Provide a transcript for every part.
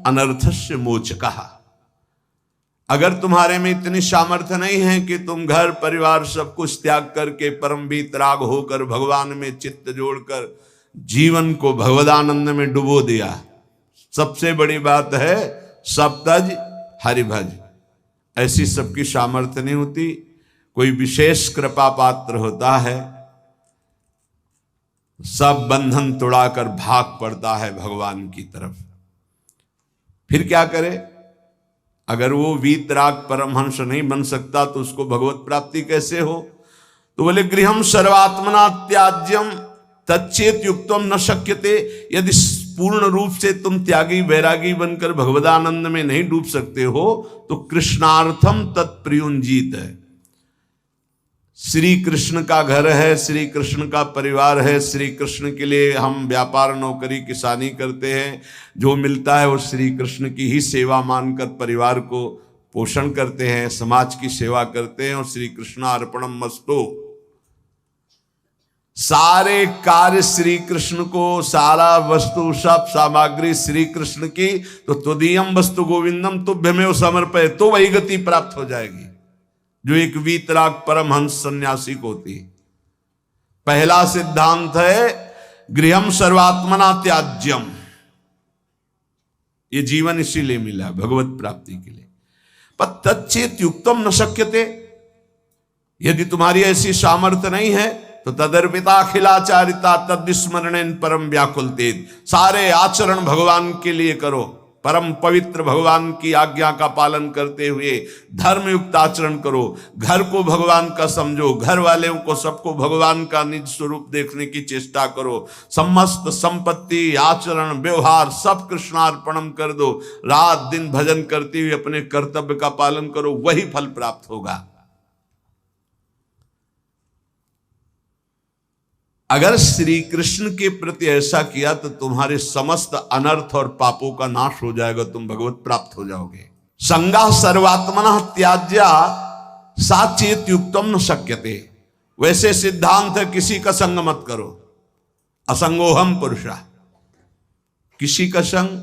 अनर्थस्य मोचकः। अगर तुम्हारे में इतनी सामर्थ्य नहीं है कि तुम घर परिवार सब कुछ त्याग करके परम वीतराग होकर भगवान में चित्त जोड़कर जीवन को भगवदानंद में डुबो दिया, सबसे बड़ी बात है सप्तज हरिभज, ऐसी सबकी सामर्थ्य नहीं होती। कोई विशेष कृपा पात्र होता है, सब बंधन तोड़ाकर भाग पड़ता है भगवान की तरफ। फिर क्या करे? अगर वो वीतराग परमहंस नहीं बन सकता तो उसको भगवत प्राप्ति कैसे हो? तो बोले गृहम सर्वात्मना त्याज्यम तच्चेत युक्तम न शक्यते। यदि पूर्ण रूप से तुम त्यागी वैरागी बनकर भगवदानंद में नहीं डूब सकते हो तो कृष्णार्थम तत्प्रियुंजीत है। श्री कृष्ण का घर है, श्री कृष्ण का परिवार है, श्री कृष्ण के लिए हम व्यापार नौकरी किसानी करते हैं, जो मिलता है वो श्री कृष्ण की ही सेवा मानकर परिवार को पोषण करते हैं, समाज की सेवा करते हैं और श्री कृष्णार्पणम मस्तु। सारे कार्य श्री कृष्ण को, सारा वस्तु सब सामग्री श्री कृष्ण की, तो तुदीयम वस्तु गोविंदम तुभ्यमेव समर्पय, तो वही गति प्राप्त हो जाएगी जो एक वीतराग परमहंस सन्यासी को होती है। पहला सिद्धांत है गृहम सर्वात्मना त्याज्यम, ये जीवन इसीलिए मिला भगवत प्राप्ति के लिए। पर तच्चेत युक्तम न शक्यते, यदि तुम्हारी ऐसी सामर्थ्य नहीं है तो तदर्पिता अखिलाचारिता तद्विस्मरणेन परम व्याकुलतेत, सारे आचरण भगवान के लिए करो, परम पवित्र भगवान की आज्ञा का पालन करते हुए धर्मयुक्त आचरण करो, घर को भगवान का समझो, घर वालों को सबको भगवान का निज स्वरूप देखने की चेष्टा करो, समस्त संपत्ति आचरण व्यवहार सब कृष्णार्पणम कर दो, रात दिन भजन करते हुए अपने कर्तव्य का पालन करो, वही फल प्राप्त होगा। अगर श्री कृष्ण के प्रति ऐसा किया तो तुम्हारे समस्त अनर्थ और पापों का नाश हो जाएगा, तुम भगवत प्राप्त हो जाओगे। संगा सर्वात्मना त्याज्या साचेत युक्तम न शक्यते, वैसे सिद्धांत है किसी का संग मत करो, असंगोहम पुरुषा। किसी का संग,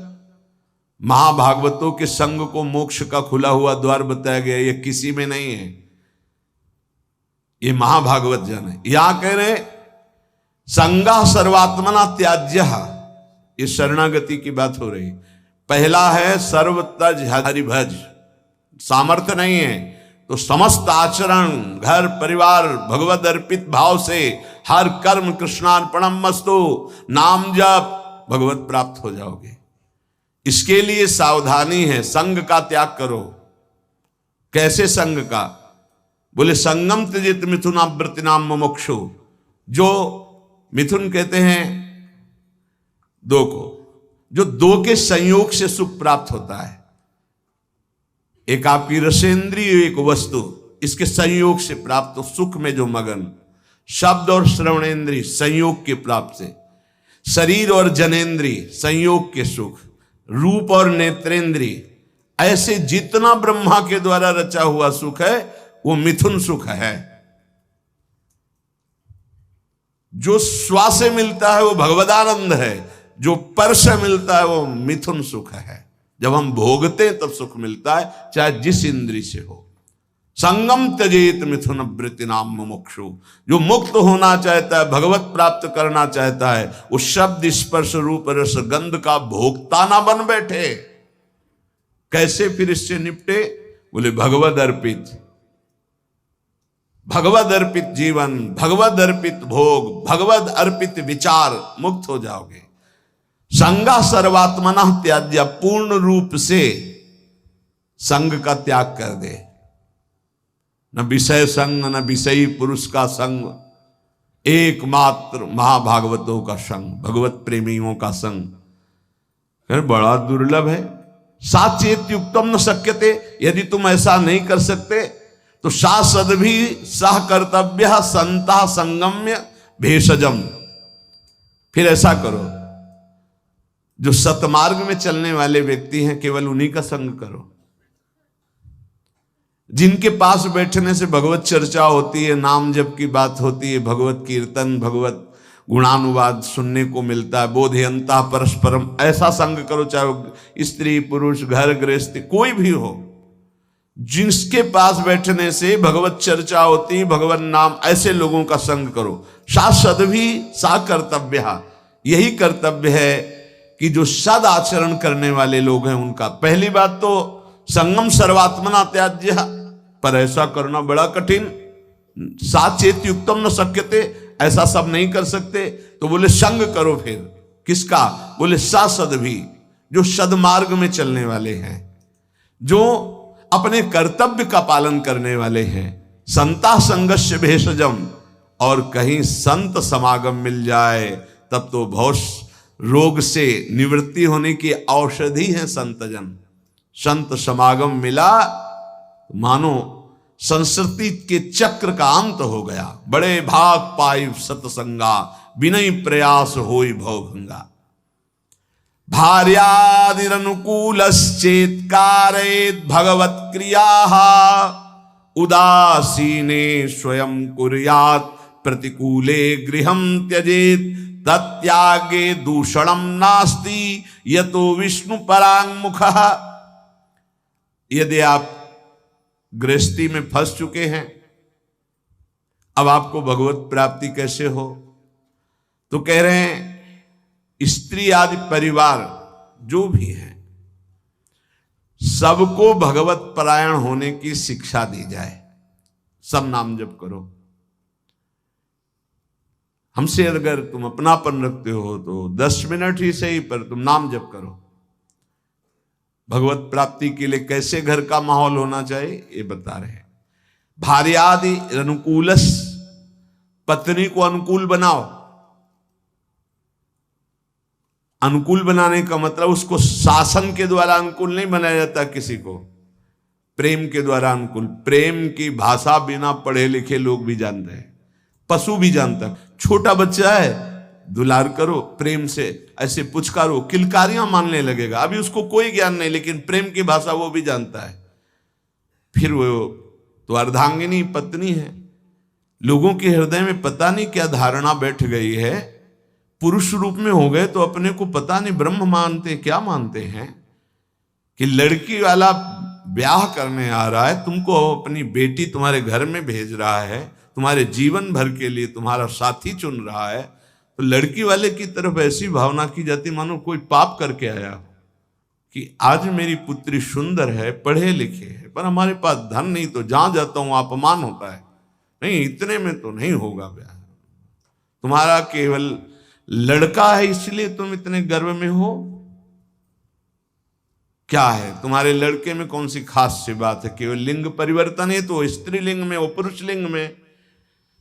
महाभागवतों के संग को मोक्ष का खुला हुआ द्वार बताया गया, ये किसी में नहीं है, ये महाभागवत जन है। यहां कह रहे संगा सर्वात्मना त्याज्य, ये शरणागति की बात हो रही। पहला है सर्वतज हरिभज, सामर्थ्य नहीं है तो समस्त आचरण घर परिवार भगवद अर्पित भाव से हर कर्म कृष्णार्पणम मस्तु, नाम जप, भगवत प्राप्त हो जाओगे। इसके लिए सावधानी है, संग का त्याग करो। कैसे संग का? बोले संगम त्यजेत मिथुनावृत्तिनाम मुमुक्षु, जो मिथुन कहते हैं दो को, जो दो के संयोग से सुख प्राप्त होता है, एक आपकी रसेंद्रिय एक वस्तु, इसके संयोग से प्राप्त सुख में जो मगन, शब्द और श्रवणेन्द्रिय संयोग के प्राप्त से, शरीर और जनेन्द्रिय संयोग के सुख, रूप और नेत्रेंद्रिय, ऐसे जितना ब्रह्मा के द्वारा रचा हुआ सुख है वो मिथुन सुख है। जो स्वा से मिलता है वो भगवदानंद है, जो पर से मिलता है वो मिथुन सुख है। जब हम भोगते हैं तब सुख मिलता है, चाहे जिस इंद्री से हो। संगम त्यजेत मिथुन वृत्ति नाम मुमुक्षु, जो मुक्त होना चाहता है, भगवत प्राप्त करना चाहता है, वो शब्द स्पर्श रूप रस गंध का भोक्ता ना बन बैठे। कैसे फिर इससे निपटे? बोले भगवद अर्पित, भगवद अर्पित जीवन, भगवद अर्पित भोग, भगवद अर्पित विचार, मुक्त हो जाओगे। संगा सर्वात्मना त्याज्य, पूर्ण रूप से संग का त्याग कर दे, न विषय संग न विषयी पुरुष का संग, एकमात्र महाभागवतों का संग, भगवत प्रेमियों का संग बड़ा दुर्लभ है। साचेत युक्तम न शक्यते, यदि तुम ऐसा नहीं कर सकते तो सासद भी सह कर्तव्य संता संगम्य भेषजम, फिर ऐसा करो, जो सतमार्ग में चलने वाले व्यक्ति हैं केवल उन्हीं का संग करो, जिनके पास बैठने से भगवत चर्चा होती है, नाम जप की बात होती है, भगवत कीर्तन, भगवत गुणानुवाद सुनने को मिलता है। बोधयंता परस्परम, ऐसा संग करो, चाहे वो स्त्री पुरुष घर गृहस्थी कोई भी हो, जिसके पास बैठने से भगवत चर्चा होती, भगवत नाम, ऐसे लोगों का संग करो। सा सद्भी सा कर्तव्य, यही कर्तव्य है कि जो सद आचरण करने वाले लोग हैं उनका। पहली बात तो संगम सर्वात्मना त्याज्य, पर ऐसा करना बड़ा कठिन। साचेत युक्तम न शक्यते, ऐसा सब नहीं कर सकते, तो बोले संग करो। फिर किसका? बोले सा सद्भी, जो सदमार्ग में चलने वाले हैं, जो अपने कर्तव्य का पालन करने वाले हैं। संता संगस्य भेषजम, और कहीं संत समागम मिल जाए तब तो भौष रोग से निवृत्ति होने की औषधि है संतजन। संत समागम मिला मानो संस्कृति के चक्र का अंत हो गया। बड़े भाग पाई सतसंगा, बिनय प्रयास होई भवभंगा। भार्यादिरनुकूलश्चेत् कारयेत् भगवत् क्रियाः, उदासीने स्वयं कुर्यात् प्रतिकूले गृहं त्यजेत्, तत्यागे दूषणं नास्ति यतो विष्णु परांगमुखः। यदि आप गृहस्थी में फंस चुके हैं, अब आपको भगवत प्राप्ति कैसे हो, तो कह रहे हैं स्त्री आदि परिवार जो भी है सबको भगवत परायण होने की शिक्षा दी जाए। सब नाम जप करो। हमसे अगर तुम अपनापन रखते हो तो 10 मिनट ही सही, पर तुम नाम जप करो। भगवत प्राप्ति के लिए कैसे घर का माहौल होना चाहिए ये बता रहे हैं। भार्यादि अनुकूलस, पत्नी को अनुकूल बनाओ। अनुकूल बनाने का मतलब उसको शासन के द्वारा अनुकूल नहीं बनाया जाता किसी को, प्रेम के द्वारा अनुकूल। प्रेम की भाषा बिना पढ़े लिखे लोग भी जानते हैं, पशु भी जानता है। छोटा बच्चा है, दुलार करो प्रेम से, ऐसे पुचकारो, किलकारियां मानने लगेगा। अभी उसको कोई ज्ञान नहीं, लेकिन प्रेम की भाषा वो भी जानता है। फिर वो तो अर्धांगिनी पत्नी है। लोगों के हृदय में पता नहीं क्या धारणा बैठ गई है, पुरुष रूप में हो गए तो अपने को पता नहीं ब्रह्म मानते क्या मानते हैं, कि लड़की वाला ब्याह करने आ रहा है, तुमको अपनी बेटी तुम्हारे घर में भेज रहा है, तुम्हारे जीवन भर के लिए तुम्हारा साथी चुन रहा है, तो लड़की वाले की तरफ ऐसी भावना की जाती मानो कोई पाप करके आया हो, कि आज मेरी पुत्री सुंदर है, पढ़े लिखे है, पर हमारे पास धन नहीं, तो जहां जाता हूं अपमान होता है। नहीं, इतने में तो नहीं होगा ब्याह। तुम्हारा केवल लड़का है इसलिए तुम इतने गर्व में हो? क्या है तुम्हारे लड़के में कौन सी खास सी बात है? केवल लिंग परिवर्तन है तो स्त्री लिंग में, वो पुरुष लिंग में,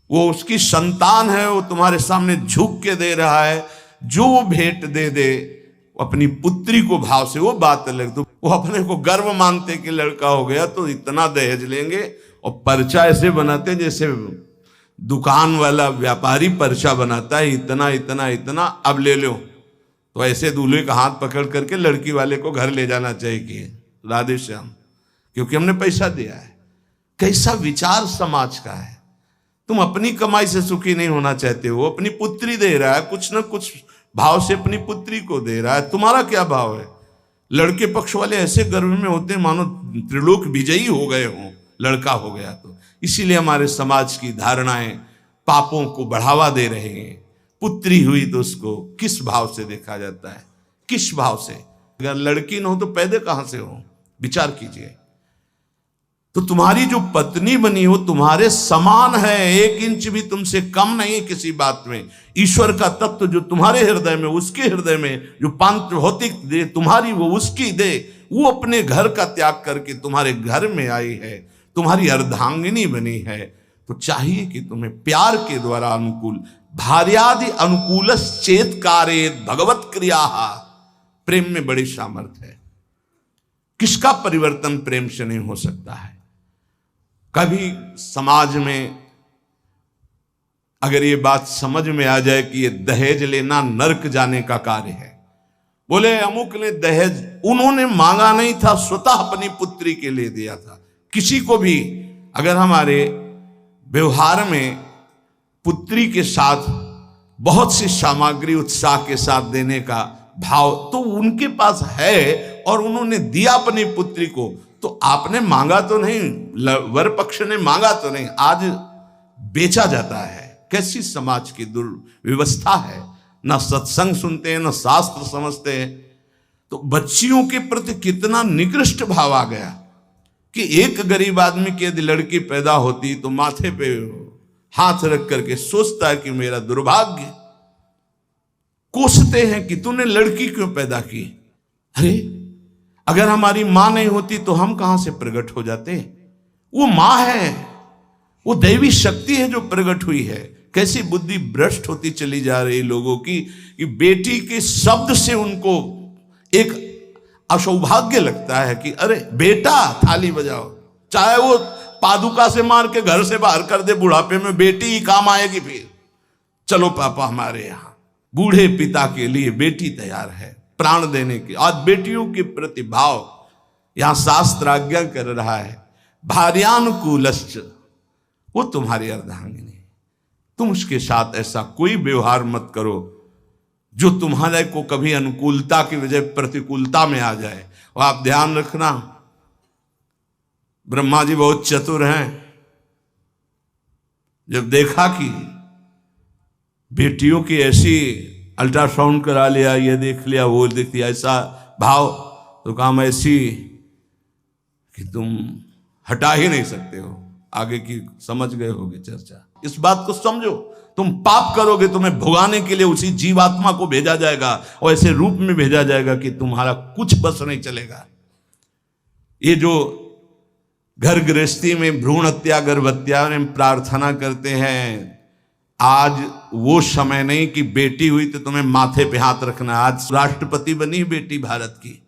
वो उसकी संतान है, वो तुम्हारे सामने झुक के दे रहा है। जो वो भेंट दे दे अपनी पुत्री को भाव से, वो बात अलग। तो वो अपने को गर्व मानते कि लड़का हो गया तो इतना दहेज लेंगे, और पर्चा ऐसे बनाते जैसे दुकान वाला व्यापारी पर्चा बनाता है, इतना इतना इतना, अब ले लो। तो ऐसे दूल्हे का हाथ पकड़ करके लड़की वाले को घर ले जाना चाहिए कि राधे श्याम, क्योंकि हमने पैसा दिया है। कैसा विचार समाज का है। तुम अपनी कमाई से सुखी नहीं होना चाहते हो, अपनी पुत्री दे रहा है, कुछ ना कुछ भाव से अपनी पुत्री को दे रहा है, तुम्हारा क्या भाव है? लड़के पक्ष वाले ऐसे गर्व में होते मानो त्रिलोक विजयी हो गए हों, लड़का हो गया तो। इसीलिए हमारे समाज की धारणाएं पापों को बढ़ावा दे रहे हैं। पुत्री हुई तो उसको किस भाव से देखा जाता है, किस भाव से? अगर लड़की न हो तो पैदा कहां से हो? विचार कीजिए। तो तुम्हारी जो पत्नी बनी हो तुम्हारे समान है, 1 इंच भी तुमसे कम नहीं किसी बात में। ईश्वर का तत्व जो तुम्हारे हृदय में, उसके हृदय में जो पांच भौतिक दे तुम्हारी, वो उसकी दे, वो अपने घर का त्याग करके तुम्हारे घर में आई है, तुम्हारी अर्धांगिनी बनी है। तो चाहिए कि तुम्हें प्यार के द्वारा अनुकूल, भार्यादि अनुकूल चेत कारेत भगवत क्रिया। प्रेम में बड़ी सामर्थ्य है। किसका परिवर्तन प्रेम से नहीं हो सकता है? कभी समाज में अगर ये बात समझ में आ जाए कि ये दहेज लेना नरक जाने का कार्य है, बोले अमुक ने दहेज, उन्होंने मांगा नहीं था, स्वतः अपनी पुत्री के लिए दिया था। किसी को भी अगर हमारे व्यवहार में पुत्री के साथ बहुत सी सामग्री उत्साह के साथ देने का भाव तो उनके पास है और उन्होंने दिया अपनी पुत्री को। तो आपने मांगा तो नहीं, वर पक्ष ने मांगा तो नहीं, आज बेचा जाता है। कैसी समाज की दुर्व्यवस्था है, ना सत्संग सुनते हैं, ना शास्त्र समझते हैं। तो बच्चियों के प्रति कितना निकृष्ट भाव आ गया कि एक गरीब आदमी की यदि लड़की पैदा होती तो माथे पे हाथ रख करके सोचता है कि मेरा दुर्भाग्य, कोसते हैं कि तूने लड़की क्यों पैदा की। अरे अगर हमारी मां नहीं होती तो हम कहां से प्रकट हो जाते। वो मां है, वो दैवी शक्ति है जो प्रकट हुई है। कैसी बुद्धि भ्रष्ट होती चली जा रही लोगों की कि बेटी के शब्द से उनको एक असौभाग्य लगता है कि अरे बेटा थाली बजाओ, चाहे वो पादुका से मार के घर से बाहर कर दे, बुढ़ापे में बेटी ही काम आएगी। फिर चलो पापा हमारे यहाँ, बूढ़े पिता के लिए बेटी तैयार है प्राण देने की। आज बेटियों के प्रति भाव यहां शास्त्र आज्ञा कर रहा है, भार्यानुकूलश्च, वो तुम्हारी अर्धांगिनी, तुम उसके साथ ऐसा कोई व्यवहार मत करो जो तुम्हारे को कभी अनुकूलता की वजह प्रतिकूलता में आ जाए। और आप ध्यान रखना, ब्रह्मा जी बहुत चतुर हैं। जब देखा कि बेटियों की ऐसी अल्ट्रासाउंड करा लिया, ये देख लिया, वो देख लिया, ऐसा भाव, तो काम ऐसी कि तुम हटा ही नहीं सकते हो। आगे की समझ गए होगे चर्चा। इस बात को समझो, तुम पाप करोगे तुम्हें भुगाने के लिए उसी जीवात्मा को भेजा जाएगा और ऐसे रूप में भेजा जाएगा कि तुम्हारा कुछ बस नहीं चलेगा। ये जो घर गृहस्थी में भ्रूण हत्या गर्भ हत्या में प्रार्थना करते हैं, आज वो समय नहीं कि बेटी हुई तो तुम्हें माथे पे हाथ रखना। आज राष्ट्रपति बनी बेटी भारत की।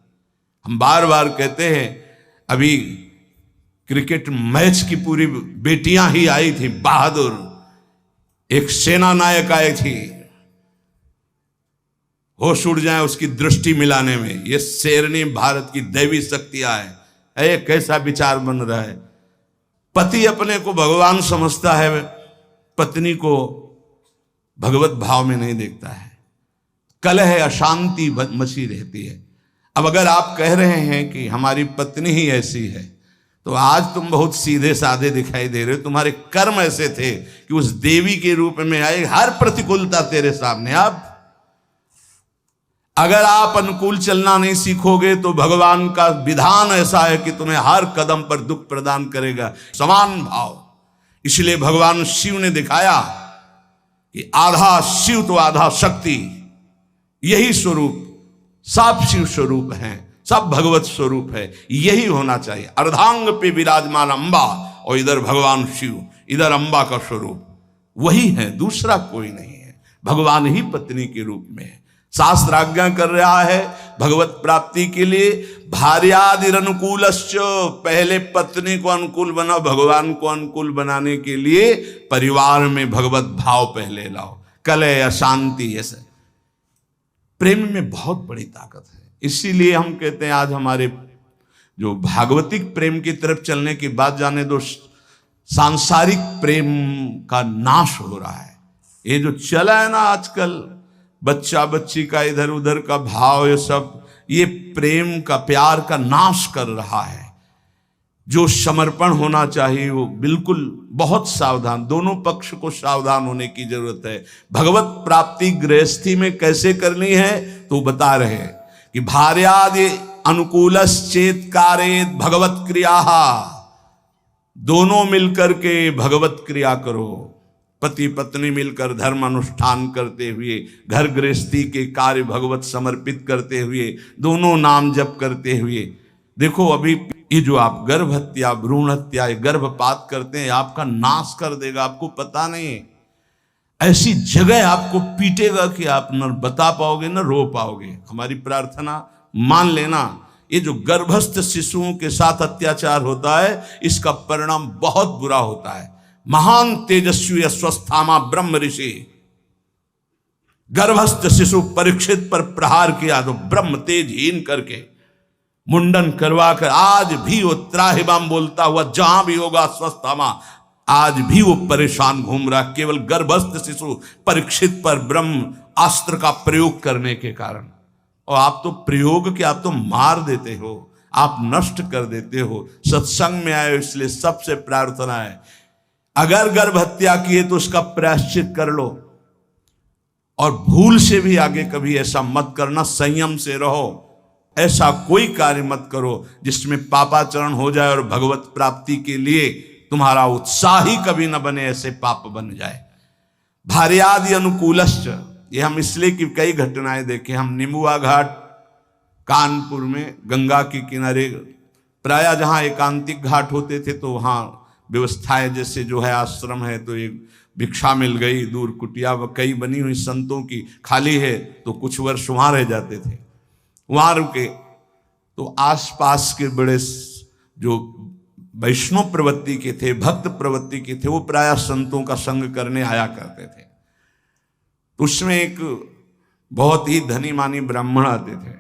हम बार बार कहते हैं, अभी क्रिकेट मैच की पूरी बेटियां ही आई थी, बहादुर, एक सेना नायक आई थी, होश उड़ जाए उसकी दृष्टि मिलाने में। ये शेरनी भारत की दैवी शक्तियां है। ये कैसा विचार बन रहा है। पति अपने को भगवान समझता है, पत्नी को भगवत भाव में नहीं देखता है। कलह अशांति मची रहती है। अब अगर आप कह रहे हैं कि हमारी पत्नी ही ऐसी है, तो आज तुम बहुत सीधे साधे दिखाई दे रहे हो। तुम्हारे कर्म ऐसे थे कि उस देवी के रूप में आई, हर प्रतिकूलता तेरे सामने। अब अगर आप अनुकूल चलना नहीं सीखोगे तो भगवान का विधान ऐसा है कि तुम्हें हर कदम पर दुख प्रदान करेगा। समान भाव, इसलिए भगवान शिव ने दिखाया कि आधा शिव तो आधा शक्ति, यही स्वरूप, सब शिव स्वरूप हैं, सब भगवत स्वरूप है। यही होना चाहिए। अर्धांग पे विराजमान अंबा, और इधर भगवान शिव, इधर अंबा का स्वरूप वही है, दूसरा कोई नहीं है। भगवान ही पत्नी के रूप में है। शास्त्र आज्ञा कर रहा है भगवत प्राप्ति के लिए, भार्यादिर अनुकूलश्च, पहले पत्नी को अनुकूल बनाओ। भगवान को अनुकूल बनाने के लिए परिवार में भगवत भाव पहले लाओ। कलह अशांति, ऐसे प्रेम में बहुत बड़ी ताकत है। इसीलिए हम कहते हैं आज हमारे जो भागवतिक प्रेम की तरफ चलने की बात, जाने दो सांसारिक प्रेम का नाश हो रहा है। ये जो चला है ना आजकल, बच्चा बच्ची का इधर उधर का भाव, ये सब, ये प्रेम का, प्यार का नाश कर रहा है। जो समर्पण होना चाहिए वो बिल्कुल बहुत सावधान, दोनों पक्ष को सावधान होने की जरूरत है। भगवत प्राप्ति गृहस्थी में कैसे करनी है तो बता रहे हैं कि भार्यादि अनुकूलश्चेत कारेत भगवत क्रिया, दोनों मिलकर के भगवत क्रिया करो। पति पत्नी मिलकर धर्म अनुष्ठान करते हुए, घर गृहस्थी के कार्य भगवत समर्पित करते हुए, दोनों नाम जप करते हुए। देखो अभी ये जो आप गर्भ हत्या, भ्रूण हत्या, गर्भपात करते हैं, आपका नाश कर देगा, आपको पता नहीं। ऐसी जगह आपको पीटेगा कि आप न बता पाओगे न रो पाओगे। हमारी प्रार्थना मान लेना, ये जो गर्भस्थ शिशुओं के साथ अत्याचार होता है, इसका परिणाम बहुत बुरा होता है। महान तेजस्वी अस्वस्थामा ब्रह्म ऋषि, गर्भस्थ शिशु परीक्षित पर प्रहार किया तो ब्रह्म तेजहीन करके मुंडन करवा कर आज भी वो त्राहिमाम बोलता हुआ जहां भी होगा अस्वस्थामा, आज भी वो परेशान घूम रहा, केवल गर्भस्थ शिशु परीक्षित पर ब्रह्म अस्त्र का प्रयोग करने के कारण। और आप तो प्रयोग के, आप तो मार देते हो, आप नष्ट कर देते हो। सत्संग में आए इसलिए सबसे प्रार्थना है, अगर गर्भ हत्या किए तो उसका प्रायश्चित कर लो, और भूल से भी आगे कभी ऐसा मत करना, संयम से रहो। ऐसा कोई कार्य मत करो जिसमें पापाचरण हो जाए और भगवत प्राप्ति के लिए तुम्हारा उत्साह ही कभी न बने, ऐसे पाप बन जाए। भार्यादि अनुकूलश्च, ये हम इसलिए कि कई घटनाएं देखे। हम निमुआ घाट कानपुर में गंगा के किनारे, प्रायः जहां एकांतिक घाट होते थे तो वहां व्यवस्थाएं, जैसे जो है आश्रम है तो एक भिक्षा मिल गई, दूर कुटिया कई बनी हुई संतों की खाली है, तो कुछ वर्ष वहां रह जाते थे, वहां रुके। तो आसपास के बड़े जो वैष्णव प्रवृत्ति के थे, भक्त प्रवृत्ति के थे, वो प्रायः संतों का संग करने आया करते थे। तो उसमें एक बहुत ही धनी मानी ब्राह्मण आते थे।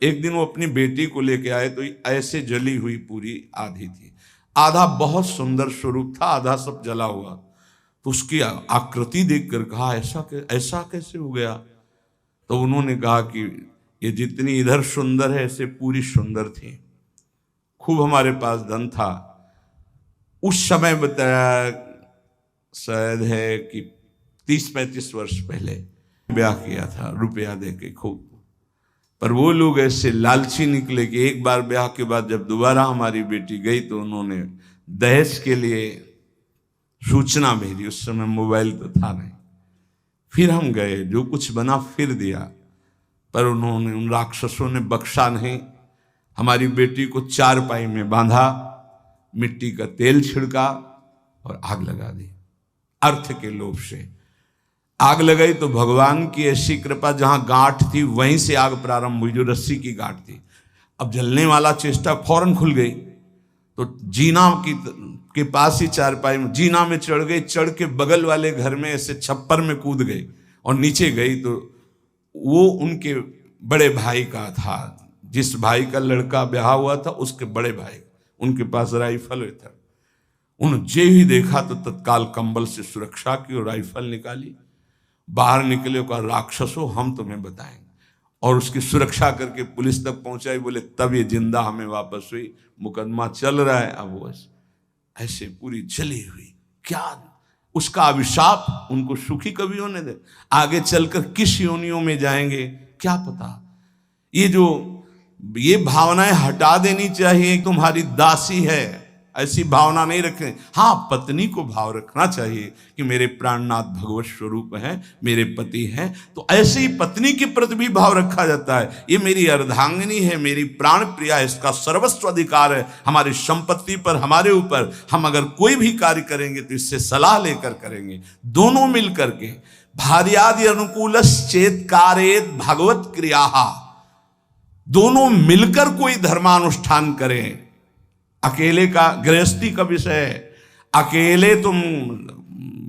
एक दिन वो अपनी बेटी को लेके आए तो ऐसे जली हुई पूरी आधी थी, आधा बहुत सुंदर स्वरूप था, आधा सब जला हुआ। तो उसकी आकृति देखकर कहा ऐसा कैसे हो गया? तो उन्होंने कहा कि ये जितनी इधर सुंदर है ऐसे पूरी सुंदर थी, खूब हमारे पास धन था। उस समय बताया शायद है कि 30-35 वर्ष पहले ब्याह किया था रुपया देके खूब। पर वो लोग ऐसे लालची निकले कि एक बार ब्याह के बाद जब दोबारा हमारी बेटी गई तो उन्होंने दहेज के लिए सूचना भेजी। उस समय मोबाइल तो था नहीं। फिर हम गए, जो कुछ बना फिर दिया, पर उन्होंने, उन राक्षसों ने बख्शा नहीं। हमारी बेटी को चारपाई में बांधा, मिट्टी का तेल छिड़का और आग लगा दी। अर्थ के लोभ से आग लगाई तो भगवान की ऐसी कृपा, जहां गांठ थी वहीं से आग प्रारंभ हुई, जो रस्सी की गांठ थी। अब जलने वाला चेष्टा फौरन खुल गई, तो जीना के पास ही चारपाई में जीना में चढ़ गई, चढ़ के बगल वाले घर में ऐसे छप्पर में कूद गई और नीचे गई तो वो उनके बड़े भाई का था, जिस भाई का लड़का ब्याह हुआ था उसके बड़े भाई, उनके पास राइफल था। उन्होंने जे ही देखा तो तत्काल कंबल से सुरक्षा की और राइफल निकाली, बाहर निकले, कहा राक्षसों हम तुम्हें बताएंगे, और उसकी सुरक्षा करके पुलिस तक पहुंचाई। बोले तब ये जिंदा हमें वापस हुई, मुकदमा चल रहा है। अब वो ऐसे पूरी जली हुई, क्या उसका अभिशाप उनको सुखी कभी होने दे? आगे चलकर किस योनियों में जाएंगे क्या पता। ये भावनाएं हटा देनी चाहिए। तुम्हारी दासी है, ऐसी भावना नहीं रखें। हाँ, पत्नी को भाव रखना चाहिए कि मेरे प्राणनाथ भगवत स्वरूप हैं, मेरे पति हैं, तो ऐसे ही पत्नी के प्रति भी भाव रखा जाता है। ये मेरी अर्धांगिनी है, मेरी प्राण प्रिया है, इसका सर्वस्व अधिकार है हमारी संपत्ति पर, हमारे ऊपर। हम अगर कोई भी कार्य करेंगे तो इससे सलाह लेकर करेंगे, दोनों मिल करके। भार्यादि अनुकूलश्चेत् कारयेत् भगवत क्रिया, दोनों मिलकर कोई धर्मानुष्ठान करें। अकेले का, गृहस्थी का विषय है, अकेले तुम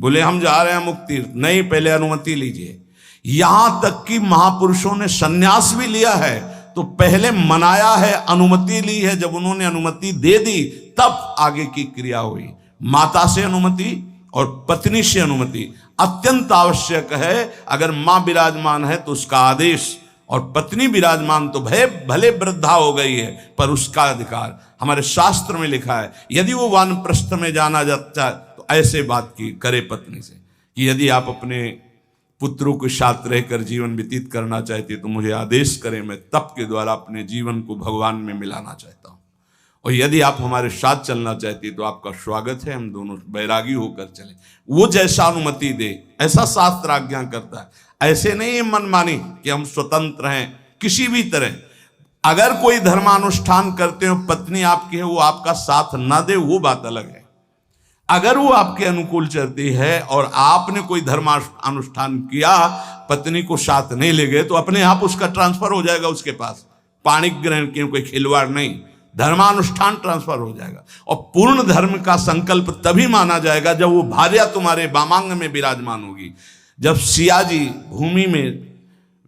बोले हम जा रहे हैं मुक्ति, नहीं, पहले अनुमति लीजिए। यहां तक कि महापुरुषों ने सन्यास भी लिया है तो पहले मनाया है, अनुमति ली है। जब उन्होंने अनुमति दे दी तब आगे की क्रिया हुई। माता से अनुमति और पत्नी से अनुमति अत्यंत आवश्यक है। अगर मां विराजमान है तो उसका आदेश, और पत्नी विराजमान तो भले वृद्धा हो गई है पर उसका अधिकार। हमारे शास्त्र में लिखा है यदि वो वानप्रस्थ में जाना जाता है तो ऐसे बात की करे पत्नी से कि यदि आप अपने पुत्रों के साथ रहकर जीवन व्यतीत करना चाहते तो मुझे आदेश करें, मैं तप के द्वारा अपने जीवन को भगवान में मिलाना चाहता हूँ। और यदि आप हमारे साथ चलना चाहती तो आपका स्वागत है, हम दोनों बैरागी होकर चले। वो जैसा अनुमति दे ऐसा शास्त्र आज्ञा करता है। ऐसे नहीं मनमानी कि हम स्वतंत्र हैं किसी भी तरह। अगर कोई धर्मानुष्ठान करते हो, पत्नी आपकी है, वो आपका साथ ना दे वो बात अलग है। अगर वो आपके अनुकूल चलती है और आपने कोई धर्मानुष्ठान किया, पत्नी को साथ नहीं ले गए, तो अपने आप उसका ट्रांसफर हो जाएगा उसके पास। पाणिक ग्रहण की कोई खिलवाड़ नहीं, धर्मानुष्ठान ट्रांसफर हो जाएगा। और पूर्ण धर्म का संकल्प तभी माना जाएगा जब वो भार्या तुम्हारे वामांग में विराजमान होगी। जब सिया जी भूमि में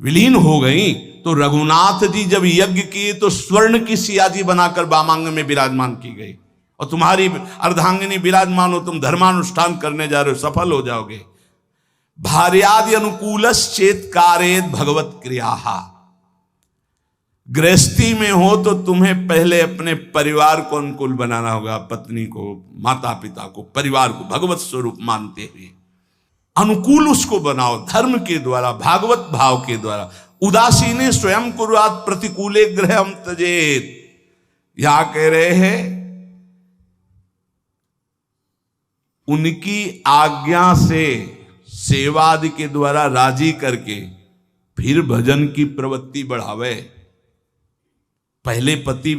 विलीन हो गई तो रघुनाथ जी जब यज्ञ किए तो स्वर्ण की सिया जी बनाकर वामांग में विराजमान की गई। और तुम्हारी अर्धांगिनी विराजमान हो, तुम धर्मानुष्ठान करने जा रहे हो, सफल हो जाओगे। भार्यादि अनुकूलश्चेत कारेत भगवत क्रिया। गृहस्थी में हो तो तुम्हें पहले अपने परिवार को अनुकूल बनाना होगा, पत्नी को, माता पिता को, परिवार को भगवत स्वरूप मानते हुए अनुकूल उसको बनाओ, धर्म के द्वारा, भागवत भाव के द्वारा। उदासीने स्वयं कुर्यात् प्रतिकूले गृहं त्यजेत। यहां कह रहे हैं उनकी आज्ञा से सेवा आदि के द्वारा राजी करके फिर भजन की प्रवृत्ति बढ़ावे। पहले पति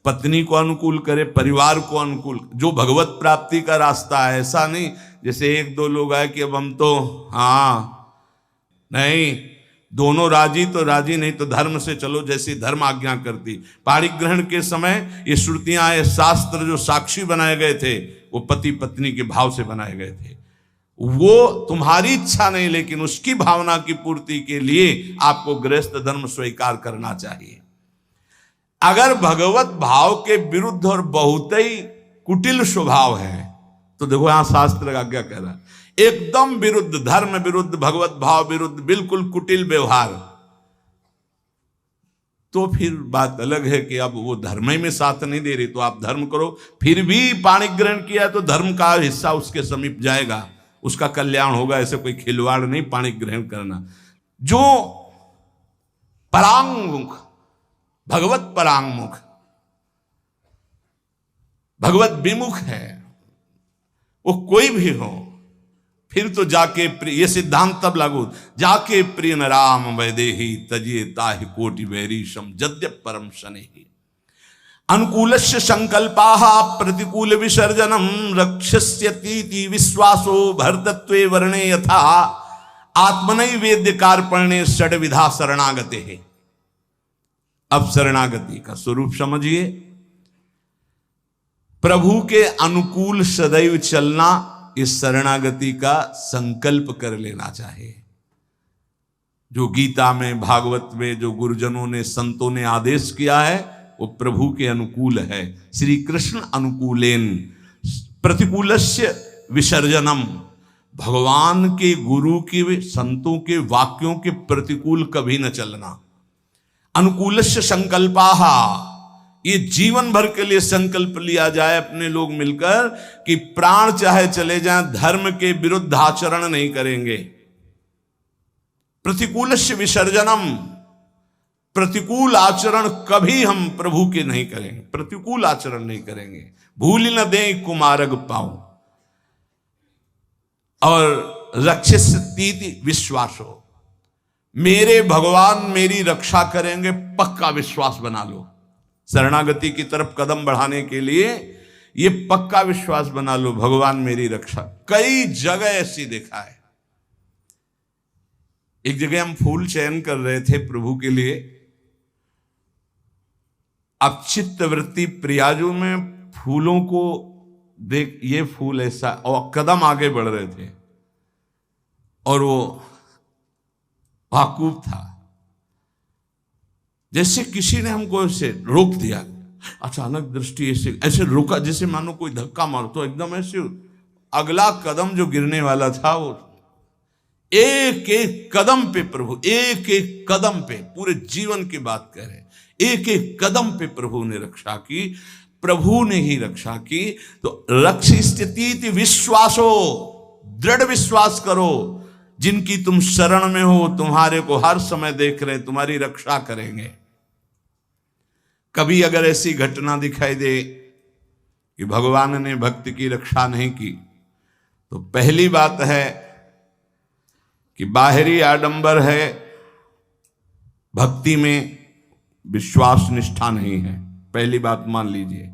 पत्नी को अनुकूल करे, परिवार को अनुकूल, जो भगवत प्राप्ति का रास्ता है। ऐसा नहीं जैसे एक दो लोग आए कि अब हम तो नहीं, दोनों राजी तो राजी, नहीं तो धर्म से चलो जैसी धर्म आज्ञा करती। पाणिक ग्रहण के समय ये श्रुतियां, ये शास्त्र जो साक्षी बनाए गए थे वो पति पत्नी के भाव से बनाए गए थे। वो तुम्हारी इच्छा नहीं, लेकिन उसकी भावना की पूर्ति के लिए आपको गृहस्थ धर्म स्वीकार करना चाहिए। अगर भगवत भाव के विरुद्ध और बहुत ही कुटिल स्वभाव है तो देखो यहां शास्त्र आज्ञा कह रहा है, एकदम विरुद्ध, धर्म विरुद्ध, भगवत भाव विरुद्ध, बिल्कुल कुटिल व्यवहार, तो फिर बात अलग है कि अब वो धर्म में साथ नहीं दे रही तो आप धर्म करो। फिर भी पाणिक ग्रहण किया तो धर्म का हिस्सा उसके समीप जाएगा, उसका कल्याण होगा। ऐसे कोई खिलवाड़ नहीं पाणिक ग्रहण करना। जो परांगमुख, भगवत परांगमुख, भगवत विमुख है, वो कोई भी हो, फिर तो जाके प्रिय, ये सिद्धांत तब लागू, जाके प्रिय न राम वैदेही तजिए ताहि कोटि वैरीशम यद्यप परम शनेहि। अनुकूलस्य संकल्पाः प्रतिकूल विसर्जनम रक्षस्यतीति विश्वासो भरतत्वे वर्णे यथा आत्मनै वेद्य कार्पण्ये षड्विधा शरणागते है। अब शरणागति का स्वरूप समझिए। प्रभु के अनुकूल सदैव चलना, इस शरणागति का संकल्प कर लेना चाहिए। जो गीता में, भागवत में, जो गुरुजनों ने, संतों ने आदेश किया है वो प्रभु के अनुकूल है। श्री कृष्ण अनुकूलेन प्रतिकूलस्य विसर्जनम। भगवान के, गुरु के, संतों के वाक्यों के प्रतिकूल कभी न चलना। अनुकूलस्य संकल्पाः, ये जीवन भर के लिए संकल्प लिया जाए अपने लोग मिलकर कि प्राण चाहे चले जाएं, धर्म के विरुद्ध आचरण नहीं करेंगे। प्रतिकूलस्य विसर्जनम, प्रतिकूल आचरण कभी हम प्रभु के नहीं करेंगे, प्रतिकूल आचरण नहीं करेंगे। भूल न दें कुमारग पाऊं। और रक्षस्यतीति विश्वासो, मेरे भगवान मेरी रक्षा करेंगे, पक्का विश्वास बना लो। शरणागति की तरफ कदम बढ़ाने के लिए ये पक्का विश्वास बना लो, भगवान मेरी रक्षा। कई जगह ऐसी देखा है। एक जगह हम फूल चयन कर रहे थे प्रभु के लिए। अब चित्तवृत्ति प्रियाजू में फूलों को देख, ये फूल ऐसा, और कदम आगे बढ़ रहे थे और वो वाकूफ था। जैसे किसी ने हमको ऐसे रोक दिया, अचानक दृष्टि ऐसे रोका, जैसे मानो कोई धक्का मारो, तो एकदम ऐसे अगला कदम जो गिरने वाला था वो एक एक कदम पे प्रभु, एक एक कदम पे, पूरे जीवन की बात कह रहे, एक एक कदम पे प्रभु ने रक्षा की, प्रभु ने ही रक्षा की। तो रक्षिस्यतीति विश्वासो, दृढ़ विश्वास करो, जिनकी तुम शरण में हो तुम्हारे को हर समय देख रहे, तुम्हारी रक्षा करेंगे। कभी अगर ऐसी घटना दिखाई दे कि भगवान ने भक्त की रक्षा नहीं की, तो पहली बात है कि बाहरी आडंबर है, भक्ति में विश्वास निष्ठा नहीं है। पहली बात मान लीजिए।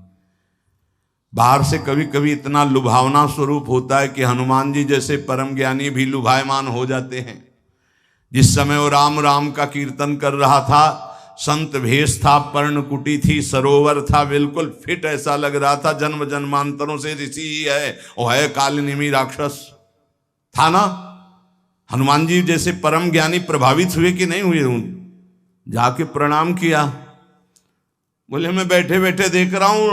बाहर से कभी कभी इतना लुभावना स्वरूप होता है कि हनुमान जी जैसे परम ज्ञानी भी लुभायमान हो जाते हैं। जिस समय वो राम राम का कीर्तन कर रहा था, संत भेष था, पर्णकुटी थी, सरोवर था, बिल्कुल फिट ऐसा लग रहा था, जन्म जन्मांतरों से ऋषि ही है, वो है कालनेमी राक्षस था ना। हनुमान जी जैसे परम ज्ञानी प्रभावित हुए कि नहीं हुए? जाके प्रणाम किया, बोले मैं बैठे बैठे देख रहा हूं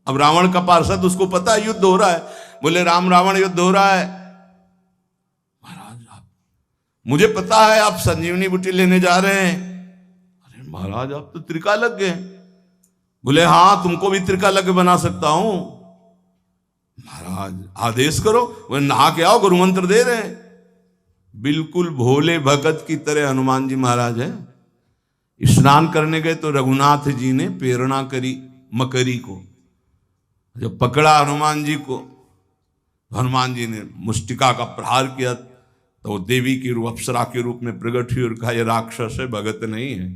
अब रावण का पार्षद, उसको पता है युद्ध हो रहा है, बोले राम रावण युद्ध हो रहा है। महाराज आप, मुझे पता है आप संजीवनी बूटी लेने जा रहे हैं। अरे महाराज आप तो त्रिकालज्ञ गए। बोले हाँ, तुमको भी त्रिकालज्ञ बना सकता हूं। महाराज आदेश करो। बोले नहा के आओ, गुरु मंत्र दे रहे हैं। बिल्कुल भोले भगत की तरह हनुमान जी महाराज है। स्नान करने गए तो रघुनाथ जी ने प्रेरणा करी मकरी को, जब पकड़ा हनुमान जी को, हनुमान जी ने मुष्टिका का प्रहार किया तो वो देवी की रूप, अप्सरा के रूप में प्रकट हुई और कहा ये राक्षस है, भगत नहीं है।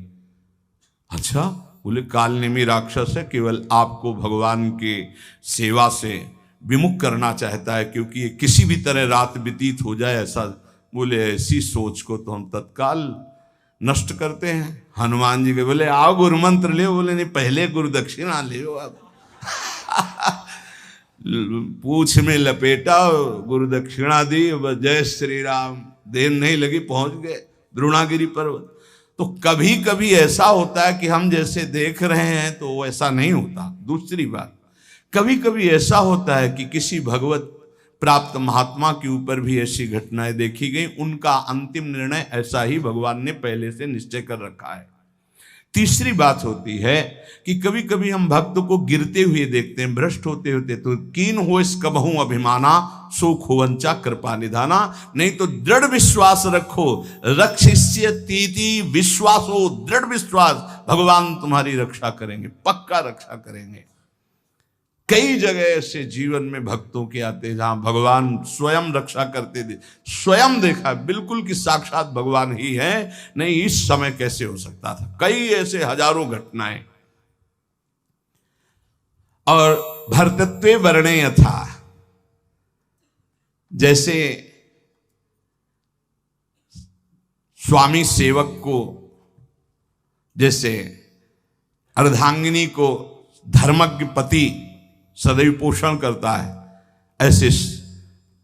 अच्छा, बोले कालनेमी राक्षस है, केवल आपको भगवान के सेवा से विमुख करना चाहता है, क्योंकि ये किसी भी तरह रात व्यतीत हो जाए ऐसा। बोले ऐसी सोच को तो हम तत्काल नष्ट करते हैं। हनुमान जी के बोले आओ गुरु मंत्र ले। बोले नहीं, पहले गुरु दक्षिणा ले आप। पूछ में लपेटा, गुरु दक्षिणा दी, जय श्री राम। देर नहीं लगी, पहुंच गए द्रोणागिरी पर्वत। तो कभी कभी ऐसा होता है कि हम जैसे देख रहे हैं तो ऐसा नहीं होता। दूसरी बात, कभी कभी ऐसा होता है कि किसी भगवत प्राप्त महात्मा के ऊपर भी ऐसी घटनाएं देखी गई, उनका अंतिम निर्णय ऐसा ही भगवान ने पहले से निश्चय कर रखा है। तीसरी बात होती है कि कभी कभी हम भक्त को गिरते हुए देखते हैं, भ्रष्ट होते होते, तो कीन हो इस कबहू अभिमाना सो खोवंचा कृपा निधाना। नहीं तो दृढ़ विश्वास रखो, रक्षिष्य तीति विश्वास हो, दृढ़ विश्वास, भगवान तुम्हारी रक्षा करेंगे, पक्का रक्षा करेंगे। कई जगह ऐसे जीवन में भक्तों के आते हैं जहां भगवान स्वयं रक्षा करते थे, स्वयं देखा बिल्कुल कि साक्षात भगवान ही है। नहीं, इस समय कैसे हो सकता था। कई ऐसे हजारों घटनाएं। और भर्तृत्वे वर्णे यथा, जैसे स्वामी सेवक को, जैसे अर्धांगिनी को धर्मज्ञ पति सदैव पोषण करता है, ऐसे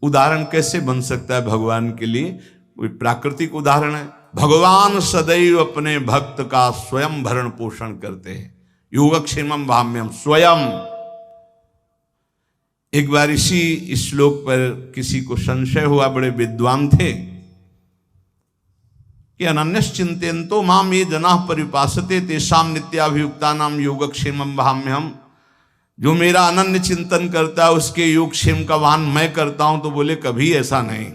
उदाहरण कैसे बन सकता है भगवान के लिए। कोई प्राकृतिक उदाहरण है। भगवान सदैव अपने भक्त का स्वयं भरण पोषण करते हैं। योगक्षेमम भाम्यम स्वयं। एक बार इसी श्लोक पर किसी को संशय हुआ, बड़े विद्वान थे, कि अनन्यश्चिंतयन्तो माम ये जनाः परिपासते तेषां नित्याभियुक्ता नाम योगक्षेमम भाम्यहम्। जो मेरा अनन्य चिंतन करता है उसके योगक्षेम का वाहन मैं करता हूं। तो बोले कभी ऐसा नहीं।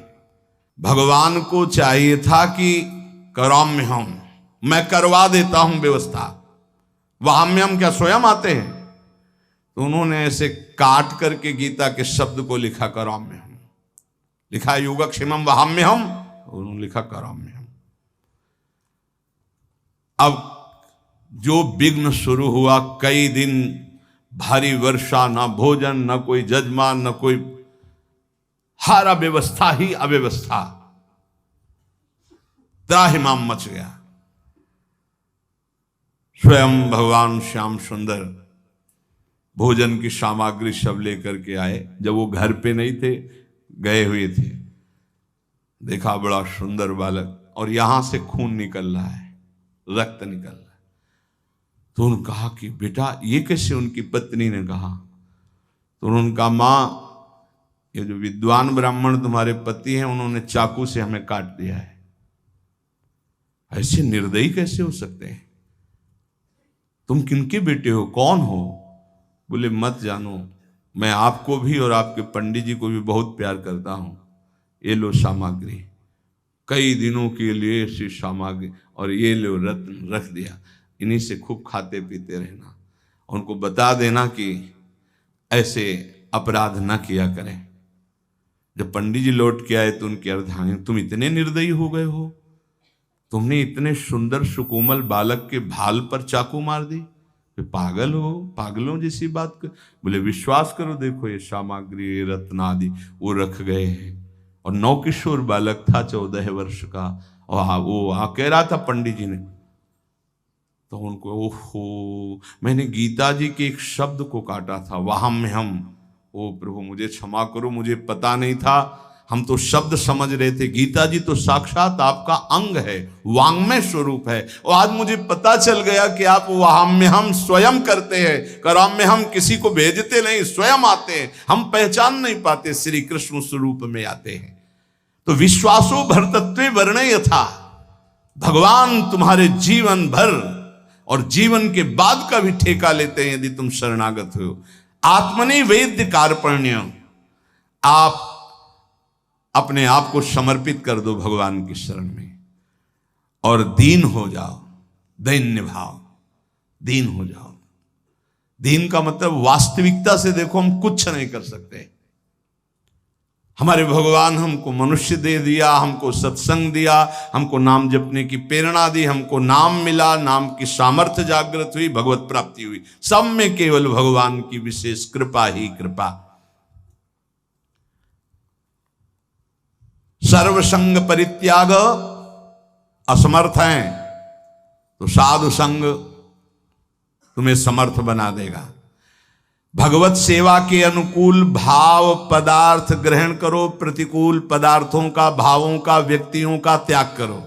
भगवान को चाहिए था कि कराम्य हम, मैं करवा देता हूं व्यवस्था। वाम्यम क्या स्वयं आते हैं? तो उन्होंने ऐसे काट करके गीता के शब्द को लिखा कराम्य हम, लिखा योगक्षेमम वहाम्य हम, उन्होंने लिखा कराम्य हम। अब जो विघ्न शुरू हुआ, कई दिन भारी वर्षा, ना भोजन, ना कोई जजमान, ना कोई, हर अव्यवस्था ही अव्यवस्था, त्राहिमाम मच गया। स्वयं भगवान श्याम सुंदर भोजन की सामग्री सब लेकर के आए। जब वो घर पे नहीं थे, गए हुए थे, देखा बड़ा सुंदर बालक और यहां से खून निकल रहा है, रक्त निकल रहा है। तो उन्होंने कहा कि बेटा ये कैसे? उनकी पत्नी ने कहा। तो उन्होंने कहा माँ, ये जो विद्वान ब्राह्मण तुम्हारे पति हैं, उन्होंने चाकू से हमें काट दिया है। ऐसे निर्दयी कैसे हो सकते हैं? तुम किनके बेटे हो, कौन हो? बोले मत जानो, मैं आपको भी और आपके पंडित जी को भी बहुत प्यार करता हूं। ये लो सामग्री, कई दिनों के लिए ऐसी सामग्री, और ये लो रत्न रख दिया, इन्हीं से खूब खाते पीते रहना। उनको बता देना कि ऐसे अपराध न किया करें। जब पंडित जी लौट के आए तो उनके अर्धांगिनी, तुम इतने निर्दयी हो गए हो, तुमने इतने सुंदर सुकोमल बालक के भाल पर चाकू मार दी, पागल हो, पागलों जैसी बात कर। बोले विश्वास करो, देखो ये सामग्री, रत्न आदि वो रख गए हैं। और नौकिशोर बालक था, 14 वर्ष का, और वो कह रहा था पंडित जी ने, तो उनको ओहो, मैंने गीता जी के एक शब्द को काटा था, वाहम्य हम। ओ प्रभु मुझे क्षमा करो, मुझे पता नहीं था, हम तो शब्द समझ रहे थे, गीता जी तो साक्षात आपका अंग है, वांग्मय स्वरूप है। और आज मुझे पता चल गया कि आप वाह्य हम स्वयं करते हैं, कराम में हम किसी को भेजते नहीं, स्वयं आते हैं। हम पहचान नहीं पाते, श्री कृष्ण स्वरूप में आते हैं। तो विश्वासो भरतत्वे वर्णे यथा, भगवान तुम्हारे जीवन भर और जीवन के बाद का भी ठेका लेते हैं यदि तुम शरणागत हो। आत्मनि वेद्य कार्पण्य, आप अपने आप को समर्पित कर दो भगवान की शरण में और दीन हो जाओ, दैन्य भाव, दीन हो जाओ। दीन का मतलब वास्तविकता से देखो, हम कुछ नहीं कर सकते। हमारे भगवान हमको मनुष्य दे दिया, हमको सत्संग दिया, हमको नाम जपने की प्रेरणा दी, हमको नाम मिला, नाम की सामर्थ्य जागृत हुई, भगवत प्राप्ति हुई। सब में केवल भगवान की विशेष कृपा ही कृपा। सर्वसंग परित्याग, असमर्थ हैं तो साधु संग तुम्हें समर्थ बना देगा। भगवत सेवा के अनुकूल भाव पदार्थ ग्रहण करो, प्रतिकूल पदार्थों का, भावों का, व्यक्तियों का त्याग करो।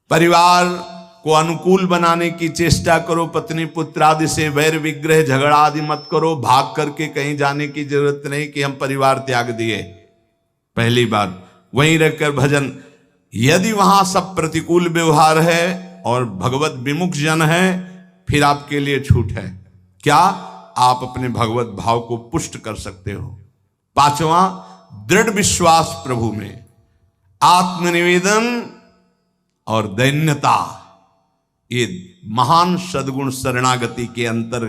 परिवार को अनुकूल बनाने की चेष्टा करो, पत्नी पुत्र आदि से वैर विग्रह झगड़ा आदि मत करो। भाग करके कहीं जाने की जरूरत नहीं कि हम परिवार त्याग दिए। पहली बात, वहीं रहकर भजन। यदि वहां सब प्रतिकूल व्यवहार है और भगवत विमुख जन है, फिर आपके लिए छूट है। क्या? आप अपने भगवत भाव को पुष्ट कर सकते हो। पांचवा, दृढ़ विश्वास प्रभु में, आत्मनिवेदन और दैन्यता, ये महान सद्गुण शरणागति के अंतर्गत